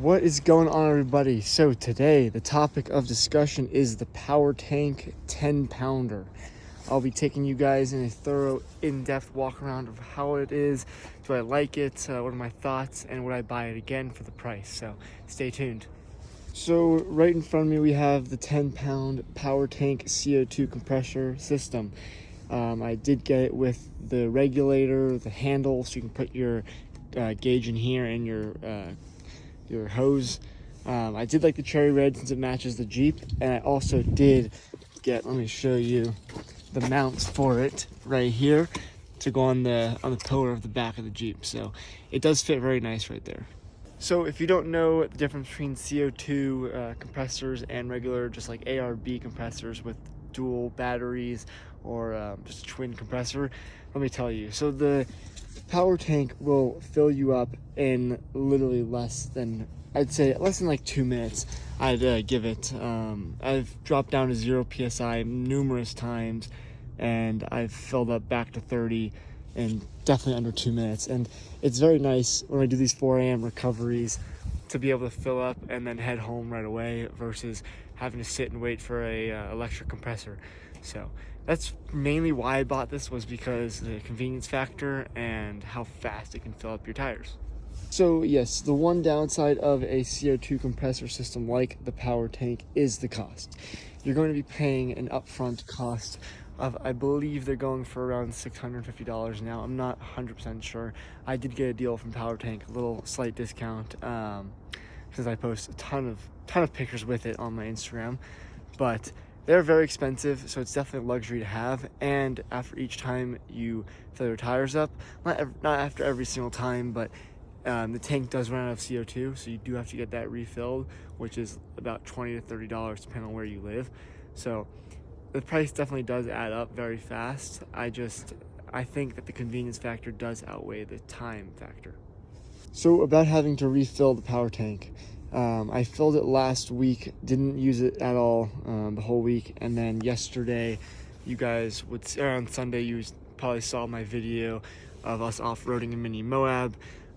What is going on, everybody? So today the topic of discussion is the Powertank 10 pounder. I'll be taking you guys in a thorough, in-depth walk around of how it is, do I like it, what are my thoughts, and would I buy it again for the price. So stay tuned. So right in front of me we have the 10-pound Powertank CO2 compressor system. I did get it with the regulator, the handle, so you can put your gauge in here and your hose. I did like the cherry red since it matches the Jeep, and I also did get, let me show you the mounts for it right here to go on the pillar of the back of the Jeep. So it does fit very nice right there. So if you don't know the difference between CO2 compressors and regular just like ARB compressors with dual batteries or just a twin compressor, let me tell you. So the Powertank will fill you up in literally less than, I'd say less than like 2 minutes. I'd give it. I've dropped down to 0 psi numerous times, and I've filled up back to 30 in definitely under 2 minutes. And it's very nice when I do these 4 a.m. recoveries to be able to fill up and then head home right away versus having to sit and wait for a electric compressor. So that's mainly why I bought this, was because the convenience factor and how fast it can fill up your tires. So yes, the one downside of a CO2 compressor system like the Powertank is the cost. You're going to be paying an upfront cost of, I believe they're going for around $650 now. I'm not 100% sure. I did get a deal from Powertank, a little slight discount, since I post a ton of pictures with it on my Instagram. But they're very expensive, so it's definitely a luxury to have. And after each time you fill your tires up, not after every single time, but the tank does run out of CO2, so you do have to get that refilled, which is about $20 to $30 depending on where you live. So the price definitely does add up very fast. I think that the convenience factor does outweigh the time factor. So about having to refill the Powertank. I filled it last week, didn't use it at all the whole week, and then yesterday, you guys on Sunday, you probably saw my video of us off-roading in Mini Moab.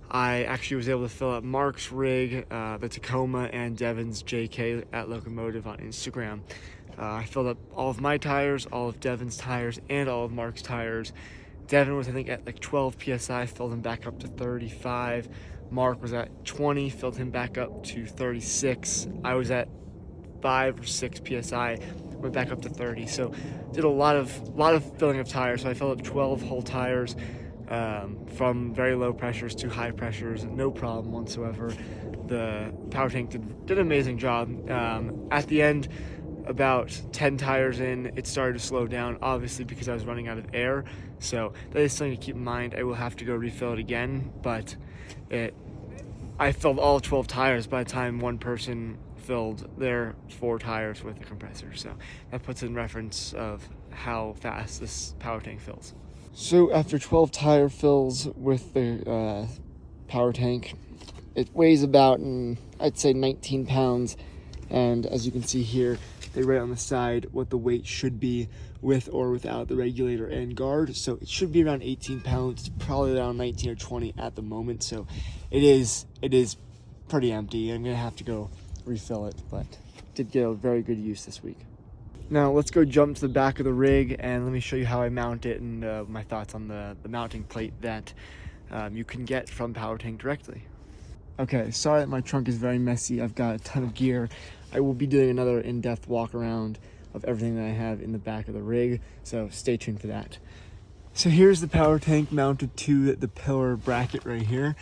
I actually was able to fill up Mark's rig, the Tacoma, and Devin's JK at Locomotive on Instagram. I filled up all of my tires, all of Devin's tires, and all of Mark's tires. Devin was, I think, at like 12 psi, filled him back up to 35. Mark was at 20, filled him back up to 36. I was at 5 or 6 psi, went back up to 30. So did a lot of filling of tires. So I filled up 12 whole tires, from very low pressures to high pressures, no problem whatsoever. The Powertank did an amazing job. At the end, about 10 tires in, it started to slow down, obviously because I was running out of air. So that is something to keep in mind. I will have to go refill it again, but I filled all 12 tires by the time one person filled their 4 tires with the compressor. So that puts in reference of how fast this Powertank fills. So after 12 tire fills with the Powertank, it weighs about, I'd say 19 pounds. And as you can see here, they write on the side what the weight should be with or without the regulator and guard. So it should be around 18 pounds, probably around 19 or 20 at the moment. So it is pretty empty. I'm gonna have to go refill it, but did get a very good use this week. Now let's go jump to the back of the rig and let me show you how I mount it and my thoughts on the mounting plate that you can get from Powertank directly. Okay, sorry that my trunk is very messy. I've got a ton of gear. I will be doing another in-depth walk around of everything that I have in the back of the rig, so stay tuned for that. So here's the Powertank mounted to the pillar bracket right here.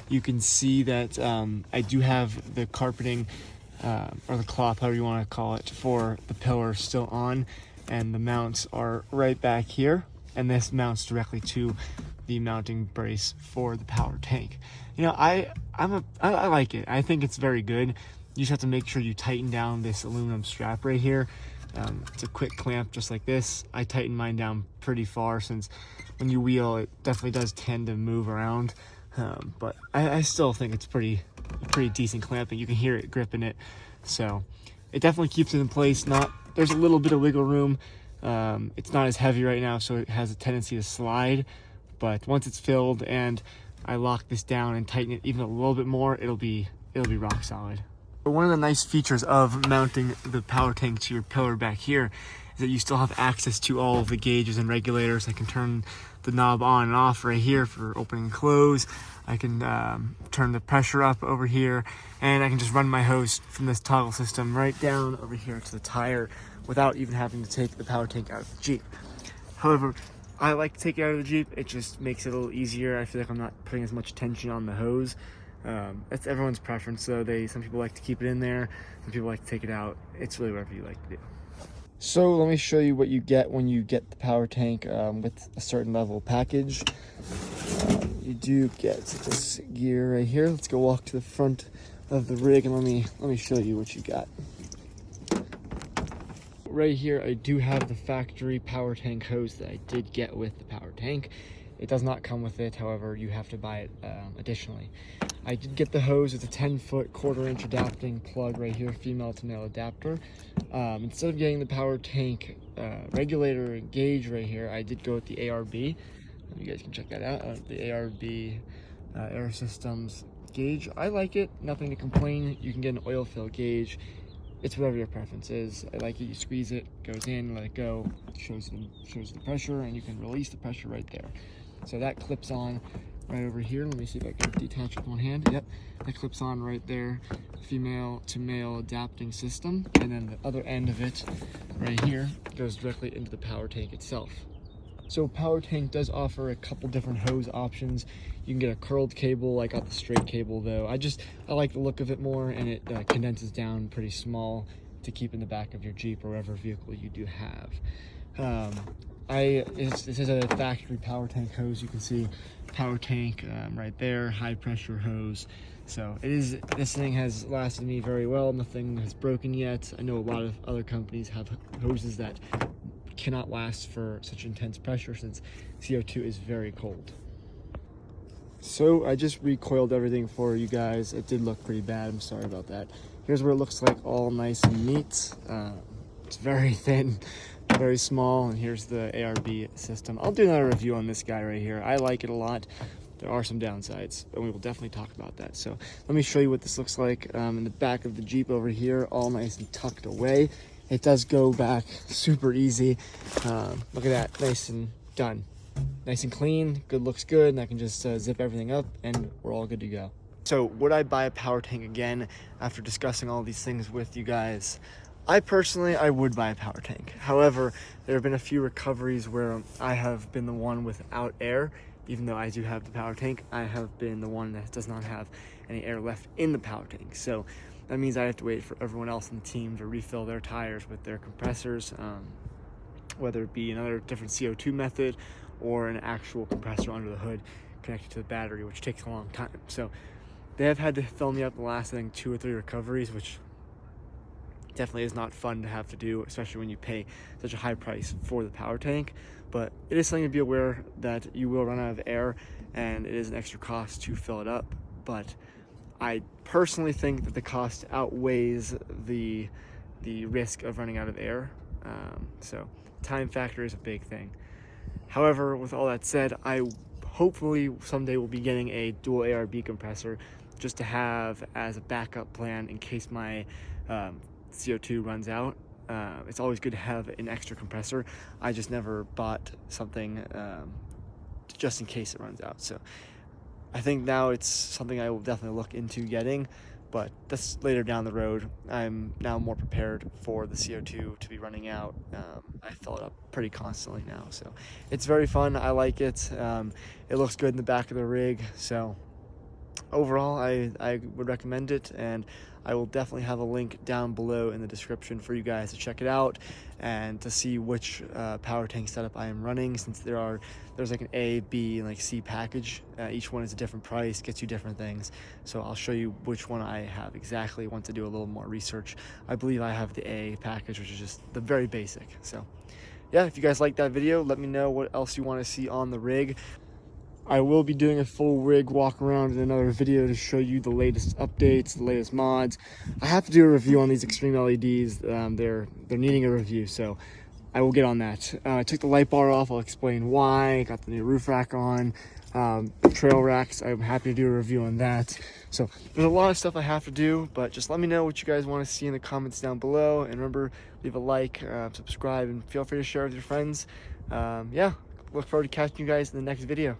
You can see that I do have the carpeting, or the cloth, however you want to call it, for the pillar still on, and the mounts are right back here, and this mounts directly to the mounting brace for the Powertank. You know, I like it. I think it's very good. You just have to make sure you tighten down this aluminum strap right here. It's a quick clamp just like this. I tighten mine down pretty far since when you wheel, it definitely does tend to move around. But I still think it's pretty decent clamping. You can hear it gripping it. So it definitely keeps it in place. There's a little bit of wiggle room. It's not as heavy right now, so it has a tendency to slide. But once it's filled and I lock this down and tighten it even a little bit more, it'll be it'll be rock solid. But one of the nice features of mounting the Powertank to your pillar back here is that you still have access to all of the gauges and regulators. I can turn the knob on and off right here for opening and close. I can turn the pressure up over here, and I can just run my hose from this toggle system right down over here to the tire without even having to take the Powertank out of the Jeep. However, I like to take it out of the Jeep. It just makes it a little easier. I feel like I'm not putting as much tension on the hose. It's everyone's preference though. Some people like to keep it in there, some people like to take it out. It's really whatever you like to do. So let me show you what you get when you get the Powertank with a certain level package. You do get this gear right here. Let's go walk to the front of the rig and let me show you what you got. Right here, I do have the factory Powertank hose that I did get with the Powertank. It does not come with it, however, you have to buy it additionally. I did get the hose. It's a 10-foot 1/4 inch adapting plug right here, female to male adapter. Instead of getting the Powertank regulator and gauge right here, I did go with the ARB. You guys can check that out, the ARB Air Systems gauge. I like it, nothing to complain. You can get an oil fill gauge. It's whatever your preference is. I like it. You squeeze it, goes in, let it go, shows the pressure, and you can release the pressure right there. So that clips on right over here. Let me see if I can detach with one hand. Yep, that clips on right there. Female to male adapting system, and then the other end of it right here goes directly into the Powertank itself. So Powertank does offer a couple different hose options. You can get a curled cable. I got the straight cable though. I like the look of it more, and it condenses down pretty small to keep in the back of your Jeep or whatever vehicle you do have. This is a factory Powertank hose. You can see Powertank right there, high pressure hose. So this thing has lasted me very well. Nothing has broken yet. I know a lot of other companies have hoses that cannot last for such intense pressure since CO2 is very cold. So I just recoiled everything for you guys. It did look pretty bad. I'm sorry about that. Here's what it looks like, all nice and neat. It's very thin, very small, and here's the ARB system. I'll do another review on this guy right here. I like it a lot. There are some downsides, and we will definitely talk about that. So let me show you what this looks like in the back of the Jeep over here, all nice and tucked away. It does go back super easy. Look at that, nice and done. Nice and clean, looks good, and I can just zip everything up and we're all good to go. So would I buy a Powertank again after discussing all these things with you guys? I would buy a Powertank. However, there have been a few recoveries where I have been the one without air. Even though I do have the Powertank, I have been the one that does not have any air left in the Powertank. So that means I have to wait for everyone else in the team to refill their tires with their compressors, whether it be another different CO2 method or an actual compressor under the hood connected to the battery, which takes a long time. So they have had to fill me up the last, I think, 2 or 3 recoveries, which definitely is not fun to have to do, especially when you pay such a high price for the Powertank. But it is something to be aware that you will run out of air, and it is an extra cost to fill it up. But I personally think that the cost outweighs the risk of running out of air. So time factor is a big thing. However, with all that said, I hopefully someday will be getting a dual ARB compressor just to have as a backup plan in case my CO2 runs out. It's always good to have an extra compressor. I just never bought something just in case it runs out. So I think now it's something I will definitely look into getting, but that's later down the road. I'm now more prepared for the CO2 to be running out. I fill it up pretty constantly now, so it's very fun. I like it. It looks good in the back of the rig, so overall I would recommend it, and I will definitely have a link down below in the description for you guys to check it out and to see which Powertank setup I am running, since there's like an A, B, and like C package. Each one is a different price, gets you different things. So I'll show you which one I have exactly once I do a little more research. I believe I have the A package, which is just the very basic. So yeah, if you guys like that video, let me know what else you want to see on the rig. I will be doing a full rig walk around in another video to show you the latest updates, the latest mods. I have to do a review on these Extreme LEDs. They're needing a review, so I will get on that. I took the light bar off. I'll explain why. Got the new roof rack on. trail racks. I'm happy to do a review on that. So there's a lot of stuff I have to do, but just let me know what you guys want to see in the comments down below. And remember, leave a like, subscribe, and feel free to share with your friends. Yeah, look forward to catching you guys in the next video.